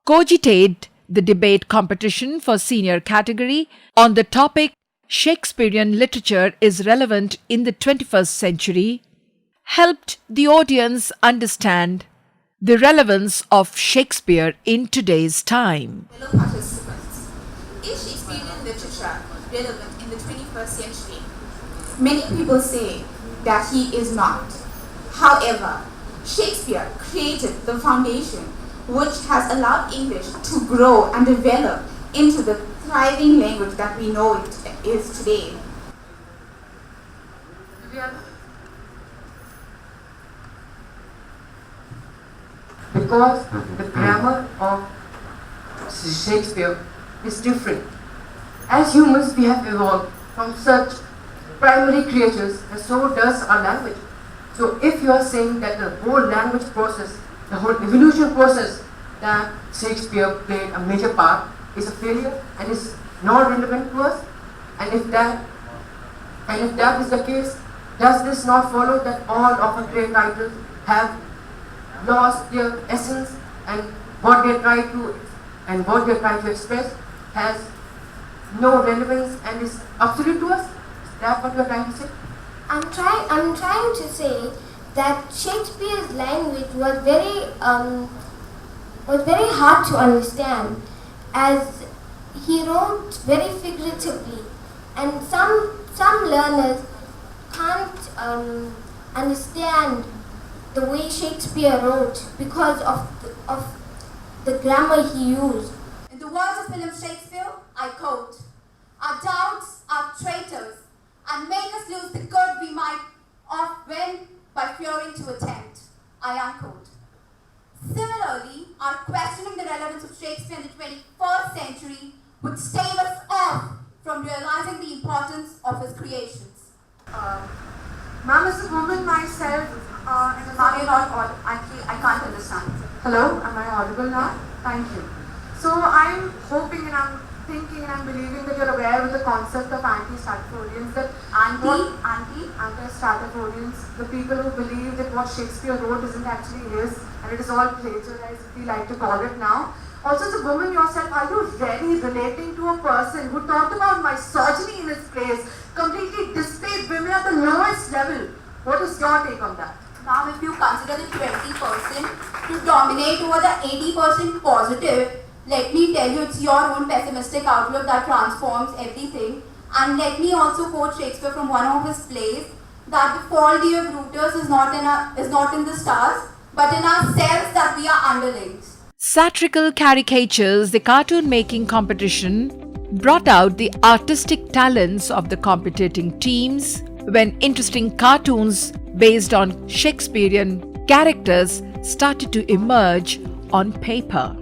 cogitate the debate competition for senior category on the topic Shakespearean literature is relevant in the 21st century, helped the audience understand the relevance of Shakespeare in today's time. Fellow participants, is Shakespearean literature relevant in the 21st century? Many people say that he is not. However, Shakespeare created the foundation which has allowed English to grow and develop into the thriving language that we know it is today. Because the grammar of Shakespeare is different. As humans, we have evolved from such primary creatures, and so does our language. So if you are saying that the whole language process, the whole evolution process that Shakespeare played a major part is a failure and is not relevant to us, and if that is the case, does this not follow that all of our great writers have lost their essence, and what they try to express has no relevance and is absolute to us? Is that what you are trying to say? I'm trying to say that Shakespeare's language was very hard to understand, as he wrote very figuratively, and some learners can't understand the way Shakespeare wrote because of the grammar he used. In the words of William Shakespeare, I quote, "Our doubts are traitors and make us lose the good we might oft win by fearing to attempt." I unquote. Similarly, our questioning the relevance of Shakespeare in the 21st century would stave us off from realizing the importance of his creations. Ma'am, as a woman myself, Ma'am, you're not actually, I can't understand. hello, am I audible now? Thank you. So I'm hoping and I'm thinking and I'm believing that you're aware of the concept of anti-Stratfordians, that anti-Stratfordians, the people who believe that what Shakespeare wrote isn't actually his and it is all plagiarized, if we like to call it now. Also, as a woman yourself, are you really relating to a person who talked about misogyny in his plays, completely displayed women at the lowest level? What is your take on that? Now, if you consider the 20% to dominate over the 80% positive, let me tell you, it's your own pessimistic outlook that transforms everything. And let me also quote Shakespeare from one of his plays, that the fall day of Brutus is not in the stars, but in ourselves, that we are underlings. Satirical caricatures, the cartoon making competition, brought out the artistic talents of the competing teams when interesting cartoons based on Shakespearean characters started to emerge on paper.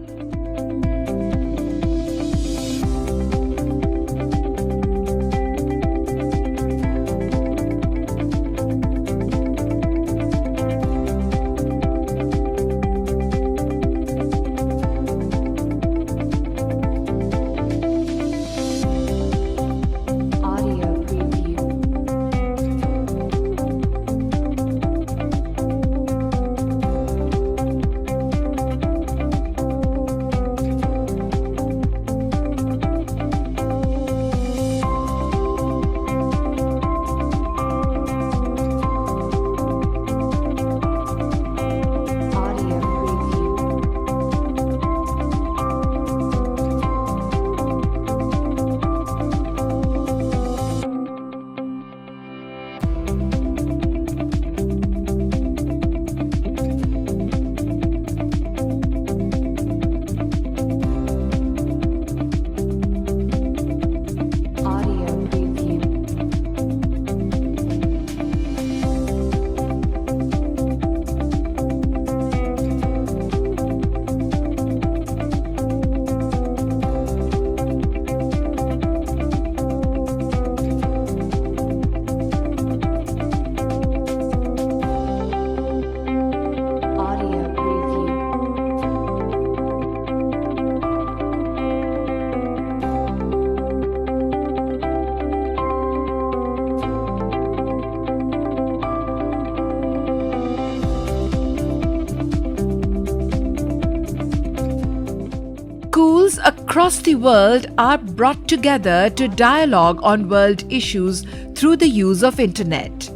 Schools across the world are brought together to dialogue on world issues through the use of internet.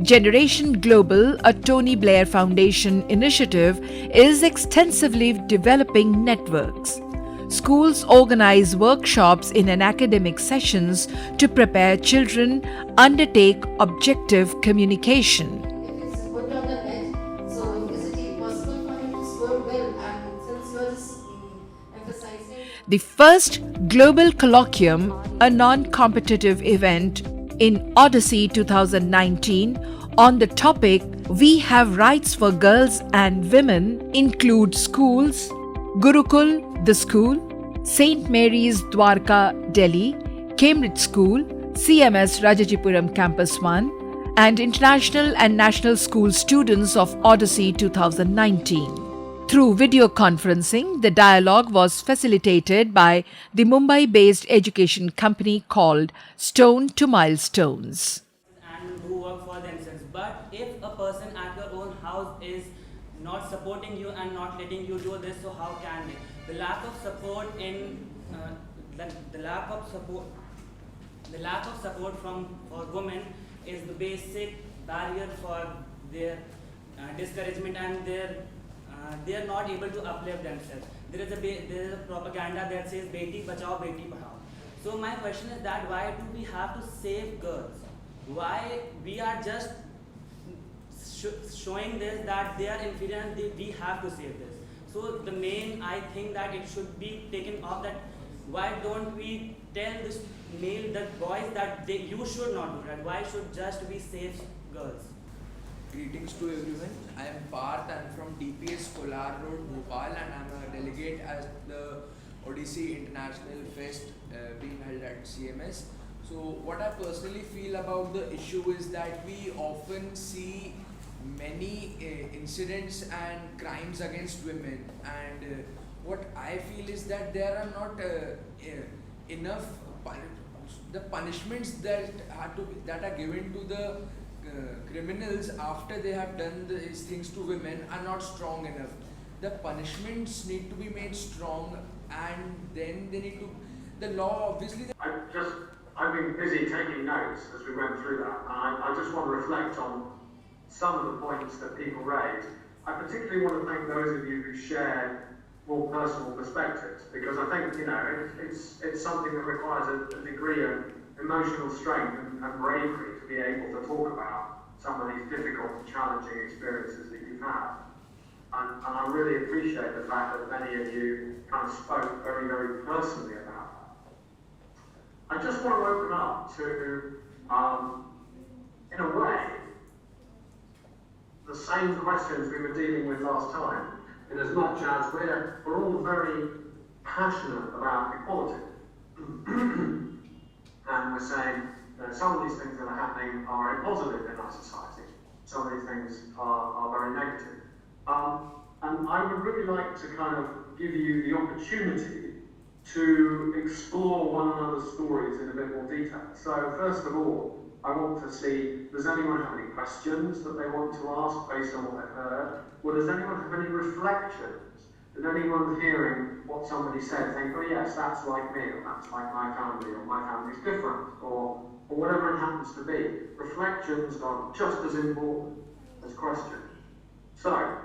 Generation Global, a Tony Blair Foundation initiative, is extensively developing networks. Schools organize workshops in an academic sessions to prepare children undertake objective communication. If it's put on the net, so is it possible for him to score well? And since you are just emphasizing The first Global Colloquium, a non-competitive event in Odyssey 2019 on the topic We Have Rights for Girls and Women, include schools, Gurukul, the school, St. Mary's Dwarka, Delhi, Cambridge School, CMS Rajajipuram Campus I, and international and national school students of Odyssey 2019. Through video conferencing, the dialogue was facilitated by the Mumbai-based education company called Stone to Milestones. And who work for themselves. But if a person at your own house is not supporting you and not letting you do this, so how can they? The lack of support for women is the basic barrier for their discouragement, and they are not able to uplift themselves. There is a propaganda that says Beti Bachao, Beti Padhao. So my question is that why do we have to save girls? Why we are just showing this that they are inferior and we have to save this. So the main, I think that it should be taken off, that why don't we tell this the boys that you should not do that? Why should just we save girls? Greetings to everyone. I am Parth. I am from TPS Kolar Road, Bhopal, and I am a delegate at the Odyssey International Fest being held at CMS. So what I personally feel about the issue is that we often see many incidents and crimes against women, and what I feel is that there are not enough the punishments that are given to the criminals after they have done these things to women are not strong enough. The punishments need to be made strong, and then they need to, the law obviously. I've been busy taking notes as we went through that, and I just want to reflect on some of the points that people raised. I particularly want to thank those of you who shared more personal perspectives, because I think, it's something that requires a degree of emotional strength and bravery to be able to talk about some of these difficult and challenging experiences that you've had. And I really appreciate the fact that many of you kind of spoke very, very personally about that. I just want to open up to, in a way, the same questions we were dealing with last time, in as much as we're all very passionate about equality. And we're saying that some of these things that are happening are positive in our society. Some of these things are very negative. And I would really like to kind of give you the opportunity to explore one another's stories in a bit more detail. So first of all, I want to see, does anyone have any questions that they want to ask based on what they've heard? Or does anyone have any reflections? Did anyone hearing what somebody said think, oh yes, that's like me, or that's like my family, or my family's different, or whatever it happens to be? Reflections are just as important as questions. So,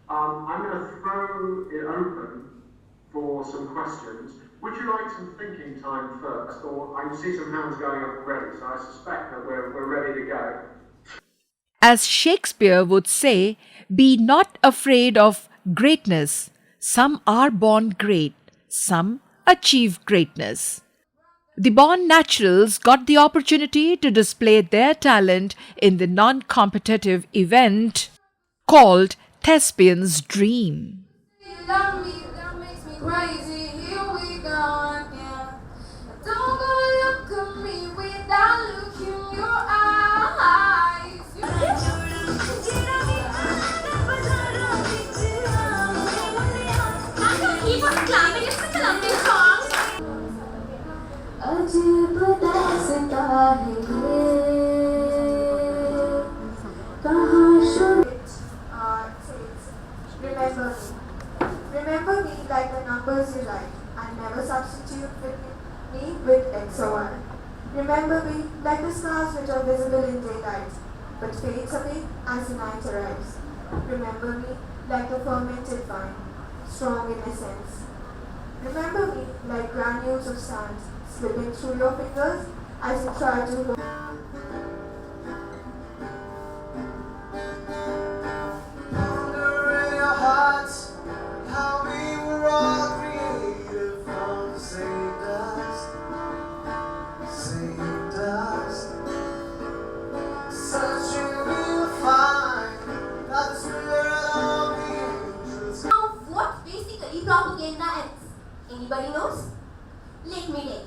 I'm going to throw it open for some questions. Would you like some thinking time first? Or I can see some hands going up already, so I suspect that we're ready to go. As Shakespeare would say, be not afraid of greatness. Some are born great, some achieve greatness. The born naturals got the opportunity to display their talent in the non-competitive event called Thespian's Dream. Love me, that makes me crazy. Here we go again. Don't go look at me without looking in your eyes. I'm gonna keep on clapping. It's such a lovely song. अजीब दास्तां है ये, कहाँ शुरू Says, remember me like the numbers you write. and never substitute me with XOI. Remember me like the stars which are visible in daylight, but fades away as the night arrives. Remember me like the fermented wine, strong in essence. Remember me like granules of sand slipping through your fingers as you try to hold. Propaganda is. Anybody knows? Let me tell you.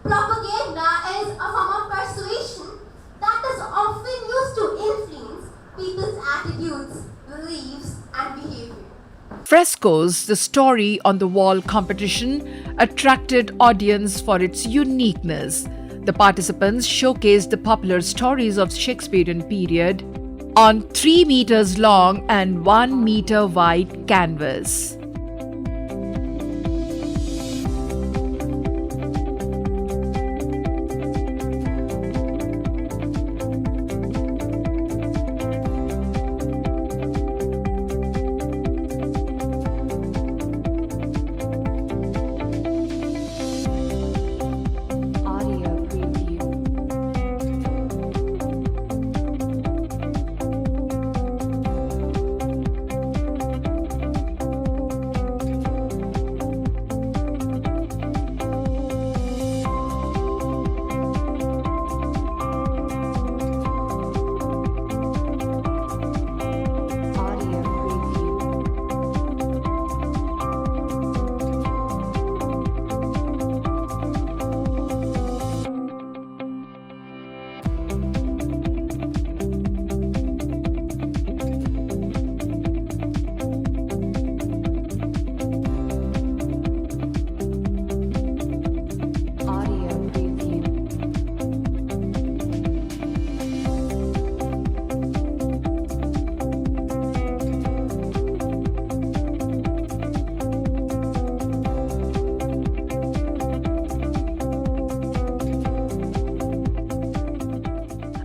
Propaganda is a form of persuasion that is often used to influence people's attitudes, beliefs, and behavior. Frescoes, the story on the wall competition, attracted audience for its uniqueness. The participants showcased the popular stories of Shakespearean period on 3 meters long and 1 meter wide canvas.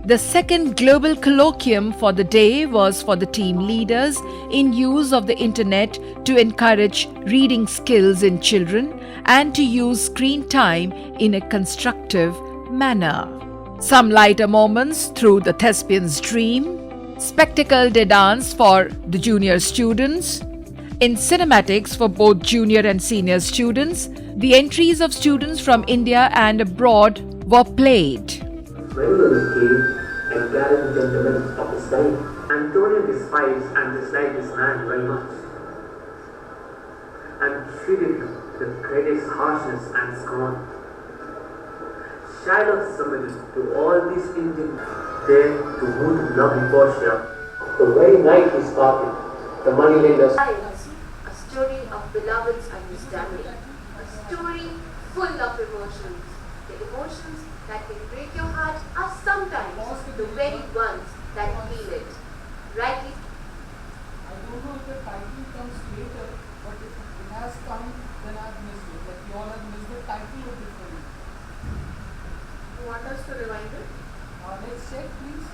The second global colloquium for the day was for the team leaders in use of the internet to encourage reading skills in children and to use screen time in a constructive manner. Some lighter moments through the thespian's dream, spectacle de dance for the junior students. In cinematics for both junior and senior students, the entries of students from India and abroad were played. Regular came and gathered the gentlemen of his time. Antonio despised and disliked this man very much, and treated him with greatest harshness and scorn. Shylock submitted to all these Indians there to woo the lovely Portia. The very night he started, the moneylenders. A story of beloved's understanding, a story full of emotions. The emotions that can break your heart are sometimes the very ones that feel it. Rightly. I don't know if the title comes later, but if it has come, then I've missed it. Like you all have missed the title of the film. You want us to rewind it? Let's check, please.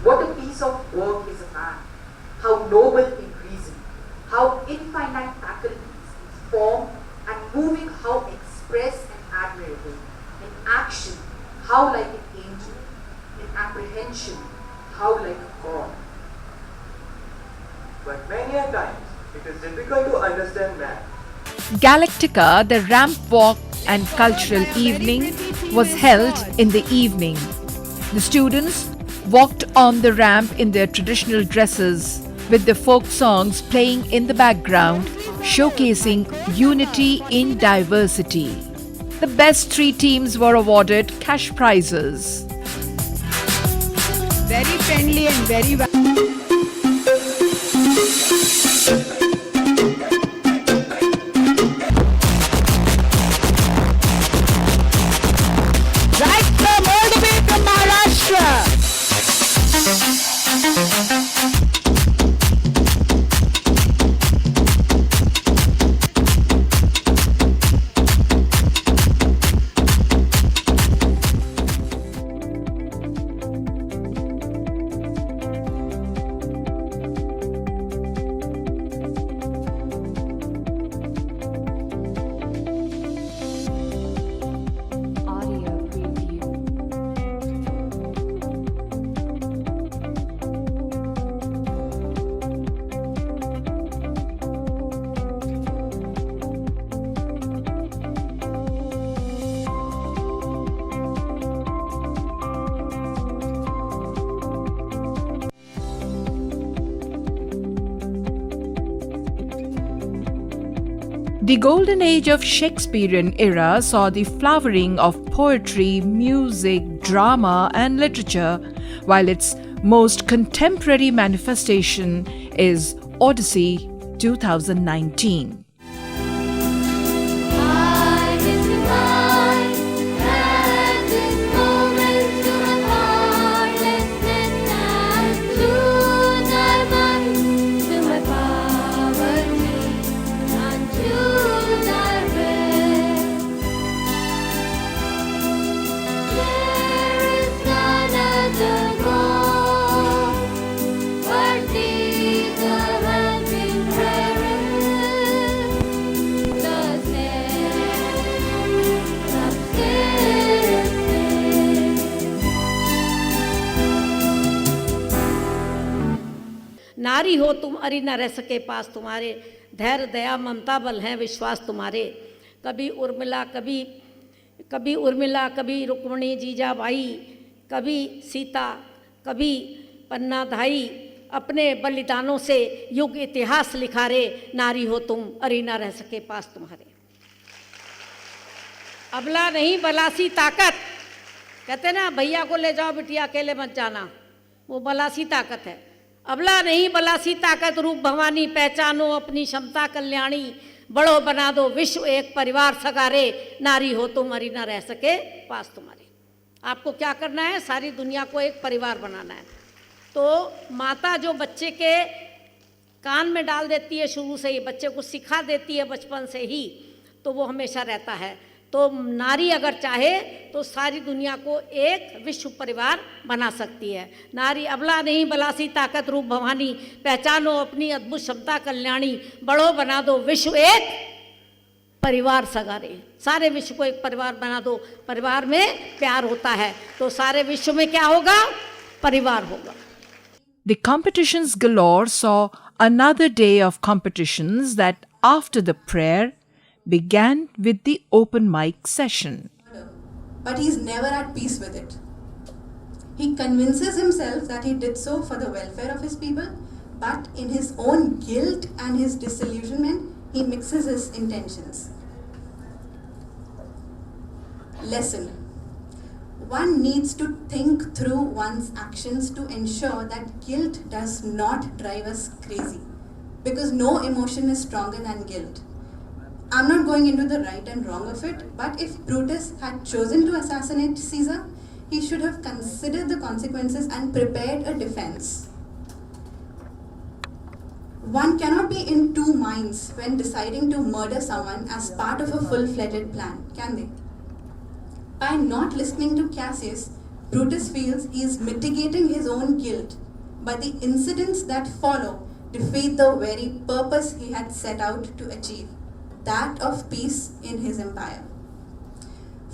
What a piece of work is a man, how noble in reason, how infinite faculties in form and moving, how express and admirable, in action, how like an angel, in apprehension, how like a god. But many a times, it is difficult to understand man. Galactica, the ramp walk and cultural evening, was held in the evening. The students walked on the ramp in their traditional dresses, with the folk songs playing in the background, showcasing unity in diversity. The best 3 teams were awarded cash prizes. Very friendly and very right from all the way from Maharashtra. The golden age of Shakespearean era saw the flowering of poetry, music, drama, and literature, while its most contemporary manifestation is Odyssey 2019. नारी हो तुम अरि न रह सके पास तुम्हारे, धैर्य दया ममता बल हैं विश्वास तुम्हारे। कभी उर्मिला कभी रुक्मिणी जीजाबाई, कभी सीता कभी पन्ना धाई, अपने बलिदानों से युग इतिहास लिखा रे, नारी हो तुम अरि न रह सके पास तुम्हारे। अबला नहीं बलासी ताकत, कहते ना भैया को ले जाओ बिटिया अकेले मत जाना, वो बलासी ताकत है। अबला नहीं बलासी ताकत रूप भवानी, पहचानो अपनी क्षमता कल्याणी, बड़ो बना दो विश्व एक परिवार सगारे, नारी हो तुम अरि न रह सके पास तुम्हारे। आपको क्या करना है? सारी दुनिया को एक परिवार बनाना है। तो माता जो बच्चे के कान में डाल देती है शुरू से ही, बच्चे को सिखा देती है बचपन से ही, तो वो हमेशा रहता है। तो नारी अगर चाहे तो सारी दुनिया को एक विश्व परिवार बना सकती है। नारी अबला नहीं बलासी ताकत रूप भवानी, पहचानो अपनी अद्भुत क्षमता कल्याणी, बड़ो बना दो विश्व एक परिवार सगारे। सारे विश्व को एक परिवार बना दो। परिवार में प्यार होता है तो सारे विश्व में क्या होगा? परिवार होगा। The competitions galore saw another day of competitions that, after the prayer, began with the open mic session. But he's never at peace with it. He convinces himself that he did so for the welfare of his people, but in his own guilt and his disillusionment, he mixes his intentions. Lesson: one needs to think through one's actions to ensure that guilt does not drive us crazy, because no emotion is stronger than guilt. I'm not going into the right and wrong of it, but if Brutus had chosen to assassinate Caesar, he should have considered the consequences and prepared a defense. One cannot be in two minds when deciding to murder someone as part of a full-fledged plan, can they? By not listening to Cassius, Brutus feels he is mitigating his own guilt, but the incidents that follow defeat the very purpose he had set out to achieve, that of peace in his empire.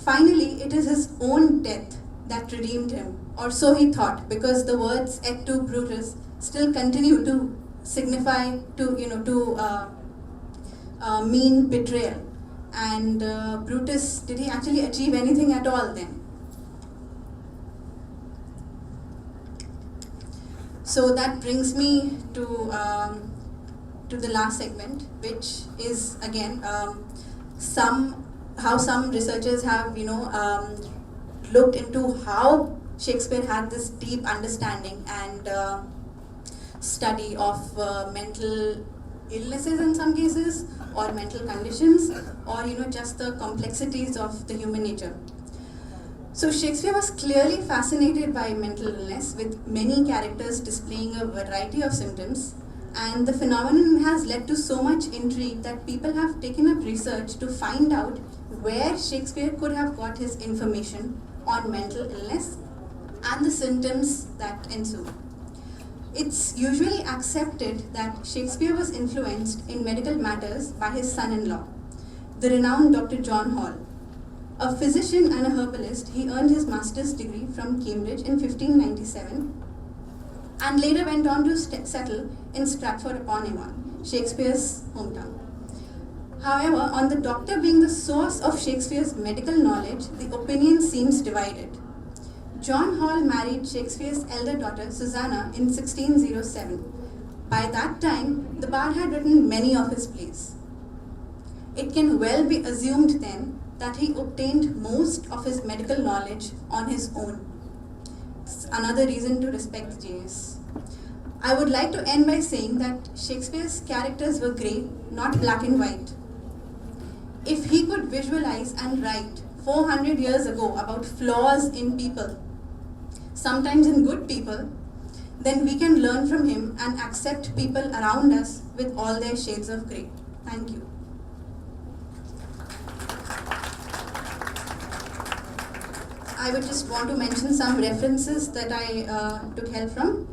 Finally, it is his own death that redeemed him, or so he thought, because the words "et tu Brutus" still continue to signify mean betrayal. And Brutus, did he actually achieve anything at all then? So that brings me to the last segment, which is again how some researchers have looked into how Shakespeare had this deep understanding and study of mental illnesses in some cases, or mental conditions, or just the complexities of the human nature. So Shakespeare was clearly fascinated by mental illness, with many characters displaying a variety of symptoms, and the phenomenon has led to so much intrigue that people have taken up research to find out where Shakespeare could have got his information on mental illness and the symptoms that ensue. It's usually accepted that Shakespeare was influenced in medical matters by his son-in-law, the renowned Dr. John Hall. A physician and a herbalist, he earned his master's degree from Cambridge in 1597 and later went on to settle in Stratford-upon-Avon, Shakespeare's hometown. However, on the doctor being the source of Shakespeare's medical knowledge, the opinion seems divided. John Hall married Shakespeare's elder daughter, Susanna, in 1607. By that time, the bard had written many of his plays. it can well be assumed then that he obtained most of his medical knowledge on his own. It's another reason to respect J.S. I would like to end by saying that Shakespeare's characters were grey, not black and white. If he could visualize and write 400 years ago about flaws in people, sometimes in good people, then we can learn from him and accept people around us with all their shades of grey. Thank you. I would just want to mention some references that I took help from.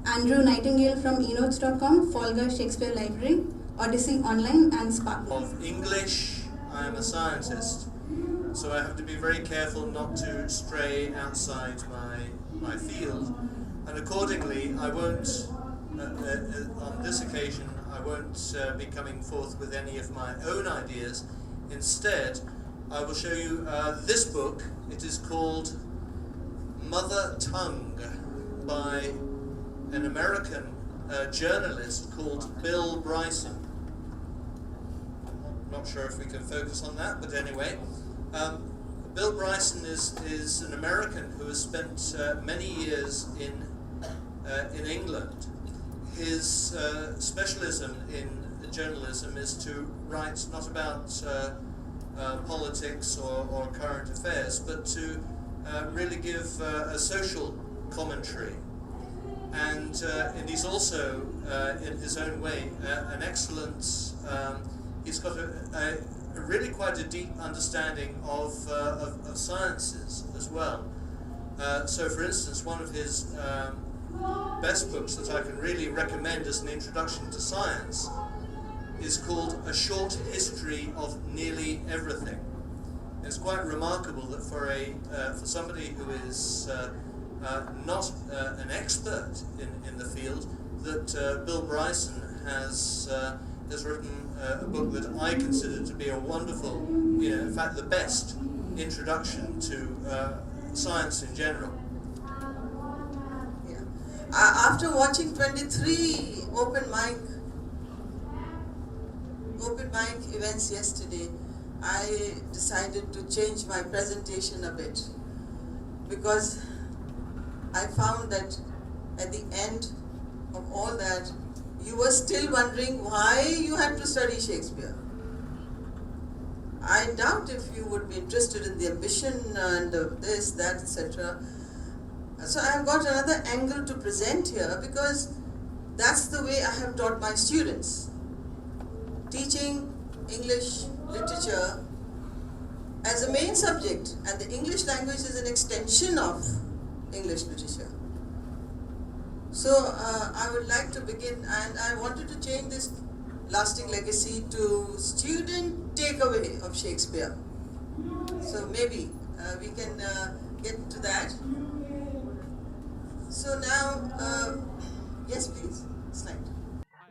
Andrew Nightingale from eNotes.com, Folger Shakespeare Library, Odyssey Online, and Sparkle. Of English, I am a scientist, so I have to be very careful not to stray outside my field, and accordingly I won't, on this occasion, I won't be coming forth with any of my own ideas. Instead, I will show you this book. It is called Mother Tongue by an American journalist called Bill Bryson. I'm not sure if we can focus on that, but anyway. Bill Bryson is an American who has spent many years in England. His specialism in journalism is to write not about politics or current affairs, but to really give a social commentary. And he's also, in his own way, an excellent, he's got a really quite a deep understanding of sciences as well. So for instance, one of his best books that I can really recommend as an introduction to science is called A Short History of Nearly Everything. It's quite remarkable that for somebody who is not an expert in the field, that Bill Bryson has written a book that I consider to be a wonderful, in fact the best introduction to science in general. After watching 23 open mic events yesterday, I decided to change my presentation a bit, because I found that at the end of all that, you were still wondering why you had to study Shakespeare. I doubt if you would be interested in the ambition and this, that, etc. So I have got another angle to present here, because that's the way I have taught my students. Teaching English literature as a main subject, and the English language is an extension of English literature. So I would like to begin, and I wanted to change this lasting legacy to student takeaway of Shakespeare. So maybe we can get to that. So now, yes please, slide.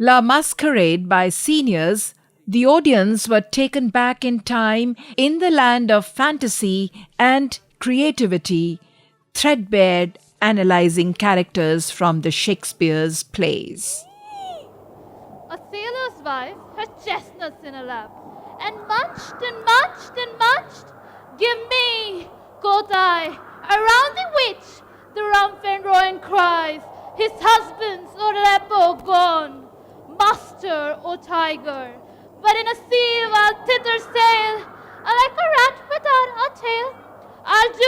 La Masquerade by seniors, the audience were taken back in time in the land of fantasy and creativity, threadbare analyzing characters from the Shakespeare's plays. A sailor's wife had chestnuts in her lap, and munched and munched and munched. Give me, quoth I, around the which the Rumfenroin cries, his husband's Aleppo gone, muster, O tiger, but in a sea while thither sail, like a rat without a tail. I'll do.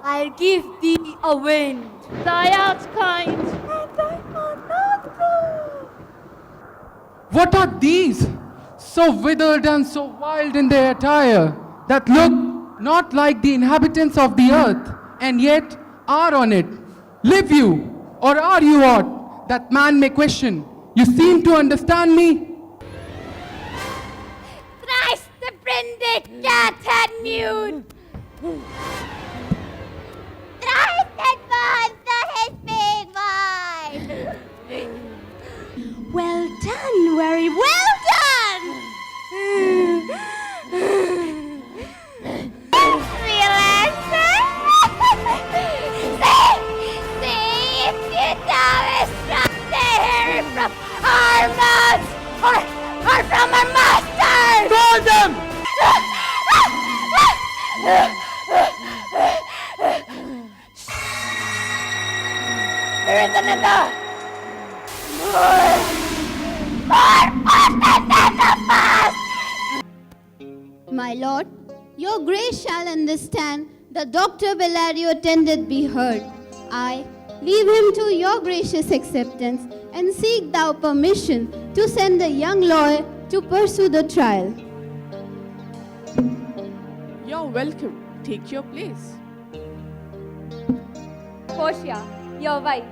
I'll give thee a wind. Thy art kind, and thy art not true. What are these, so withered and so wild in their attire, that look not like the inhabitants of the earth, and yet are on it? Live you, or are you aught, that man may question? You seem to understand me? Thrice the brinded cat had mewed. Thrice advanced the his big wine. Well done, very well done. Real answer? See if you know it's from the hair from our mouths or from There is another. More than the past. My lord, your grace shall understand the Dr. Bellario attended be heard. I leave him to your gracious acceptance and seek thou permission to send the young lawyer to pursue the trial. You're welcome. Take your place. Portia, your wife.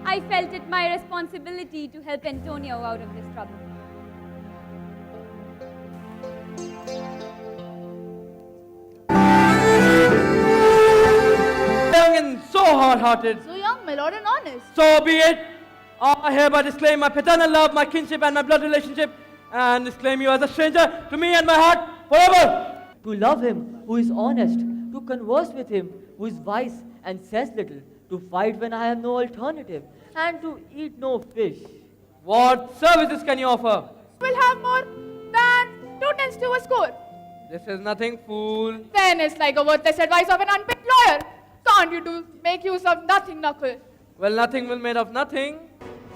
I felt it my responsibility to help Antonio out of this trouble. Young and so hard-hearted. So young, my lord, and honest. So be it. I hereby disclaim my paternal love, my kinship, and my blood relationship, and disclaim you as a stranger to me and my heart forever. To love him who is honest, to converse with him who is wise and says little, to fight when I have no alternative, and to eat no fish. What services can you offer? We'll have more than 2 tenths to a score. This is nothing, fool. Then it's like a worthless advice of an unpaid lawyer. Can't you do make use of nothing, knuckle? Well, nothing will made of nothing.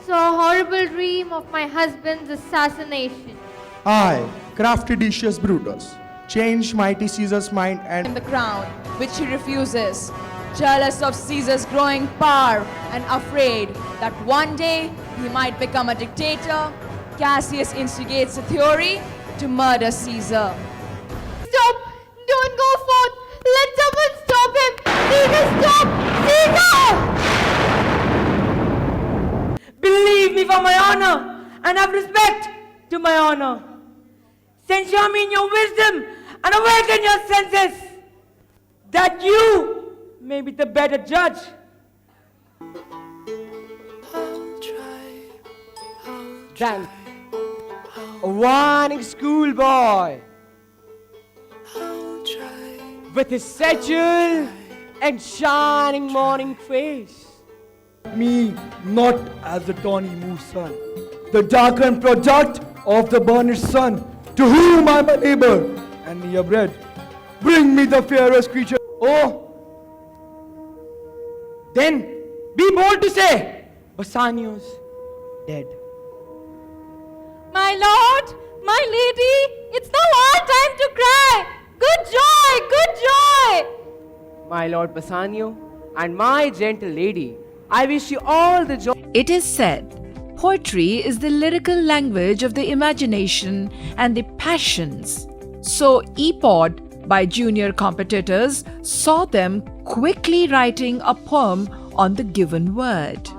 So a horrible dream of my husband's assassination. I, crafty Decius Brutus, changed mighty Caesar's mind and the crown, which he refuses, jealous of Caesar's growing power and afraid that one day he might become a dictator. Cassius instigates a theory to murder Caesar. Stop! Don't go forth! Let someone stop him! Caesar, stop! Caesar! Believe me for my honor, and have respect to my honor. Censure me in your wisdom, and awaken your senses, that you may be the better judge. Then, a whining schoolboy with his satchel and shining morning face. Me not as the tawny moose son, the darkened product of the burnished sun, to whom I am a neighbor and near bread. Bring me the fairest creature. Oh, then be bold to say, Bassanio's dead. My lord, my lady, it's now our time to cry. Good joy, good joy. My lord Bassanio and my gentle lady, I wish you all the joy. It is said, poetry is the lyrical language of the imagination and the passions. So, EPOD by junior competitors saw them quickly writing a poem on the given word.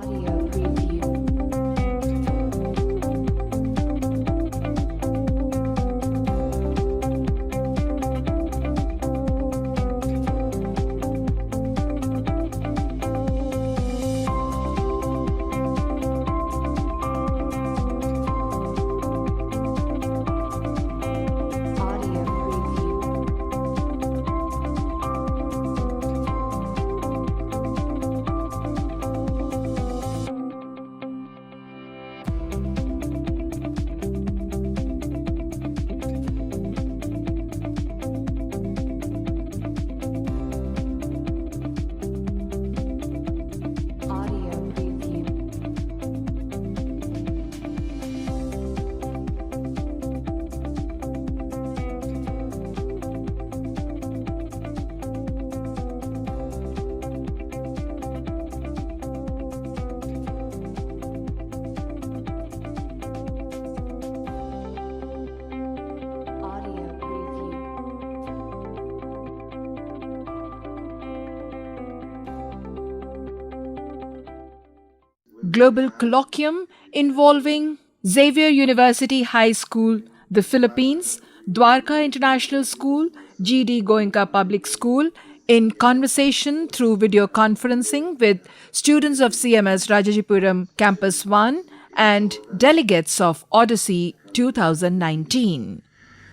Global colloquium involving Xavier University High School, the Philippines, Dwarka International School, GD Goenka Public School, in conversation through video conferencing with students of CMS Rajajipuram Campus I and delegates of Odyssey 2019.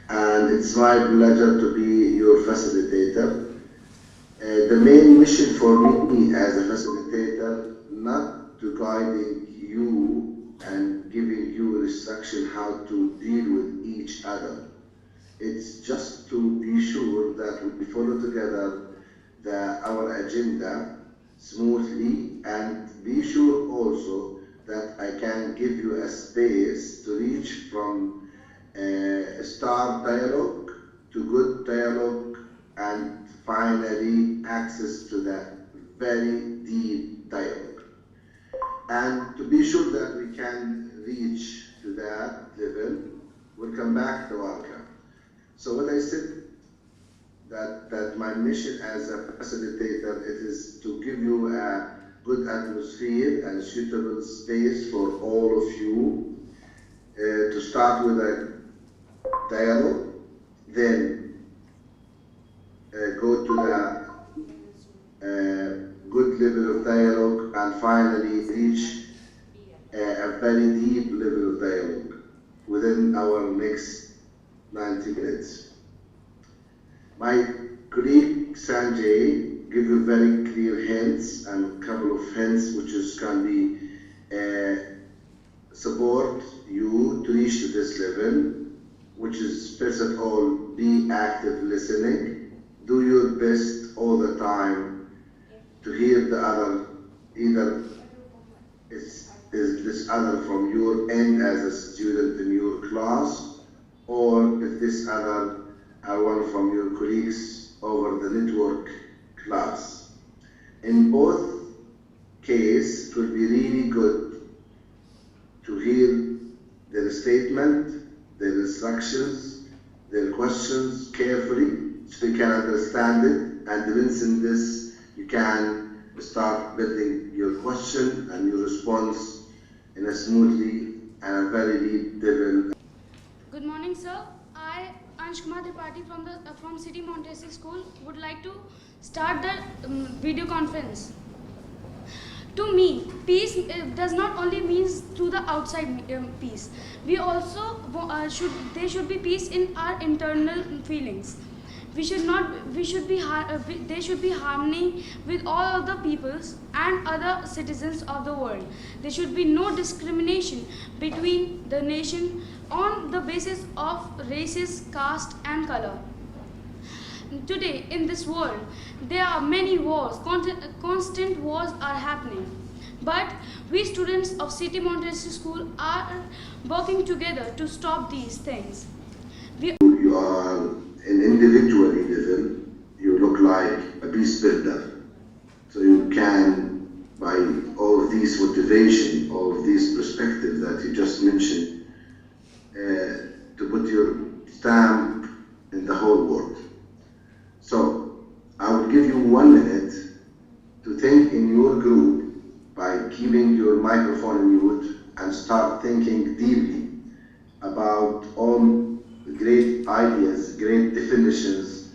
And it's my pleasure to be your facilitator. The main mission for me as a facilitator, not to guiding you and giving you instruction how to deal with each other. It's just to be sure that we follow together our agenda smoothly and be sure also that I can give you a space to reach from start dialogue to good dialogue and finally access to that very deep dialogue. And to be sure that we can reach to that level, we'll come back to Alka. So when I said that my mission as a facilitator, it is to give you a good atmosphere and suitable space for all of you to start with a dialogue, then go to the good level of dialogue, and finally reach a very deep level of dialogue within our next 90 minutes. My colleague Sanjay give you very clear hints and a couple of hints which can be support you to reach to this level, which is first of all, be active listening, do your best all the time to hear the other, either is this other from your end as a student in your class, or if this other are one from your colleagues over the network class. In both cases, it will be really good to hear their statement, their instructions, their questions carefully so you can understand it, and once in this you can start building your question and your response in a smoothly and a very deep level. Good morning, sir. I, Ansh Kumar Tripathi from City Montessori School, would like to start the video conference. To me, peace does not only mean to the outside peace. We also there should be peace in our internal feelings. There should be harmony with all other peoples and other citizens of the world. There should be no discrimination between the nation on the basis of races, caste and color. Today in this world, there are many wars, constant wars are happening. But we students of City Montessori School are working together to stop these things. You are an individual level, you look like a peace builder. So you can, by all of these motivation, all of these perspectives that you just mentioned, to put your stamp in the whole world. So I will give you 1 minute to think in your group by keeping your microphone mute and start thinking deeply about all the great ideas, great definitions,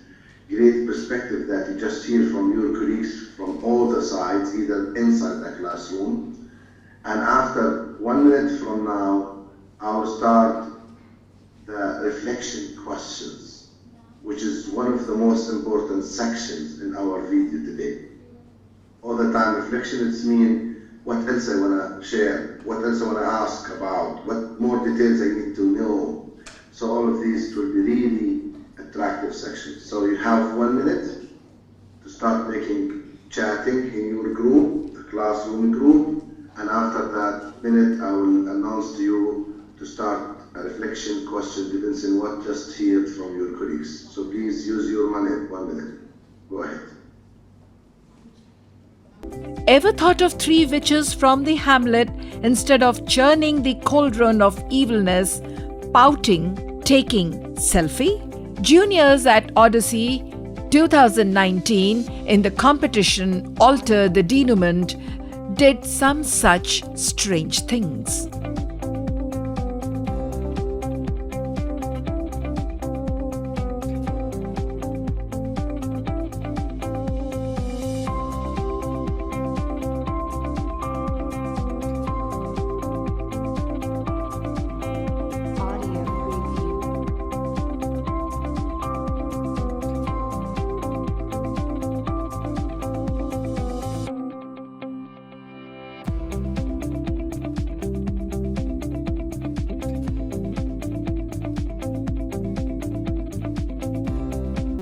great perspective that you just hear from your colleagues from all the sides, either inside the classroom. And after 1 minute from now, I will start the reflection questions, which is one of the most important sections in our video today. All the time reflection, it's mean what else I want to share, what else I want to ask about, what more details I need to know. So all of these will be really attractive sections. So you have 1 minute to start making chatting in your group, the classroom group, and after that minute I will announce to you to start a reflection question depends on what just heard from your colleagues. So please use your 1 minute. Go ahead. Ever thought of 3 witches from the Hamlet instead of churning the cauldron of evilness, pouting, taking selfie? Juniors at Odyssey 2019 in the competition Alter the Denouement did some such strange things.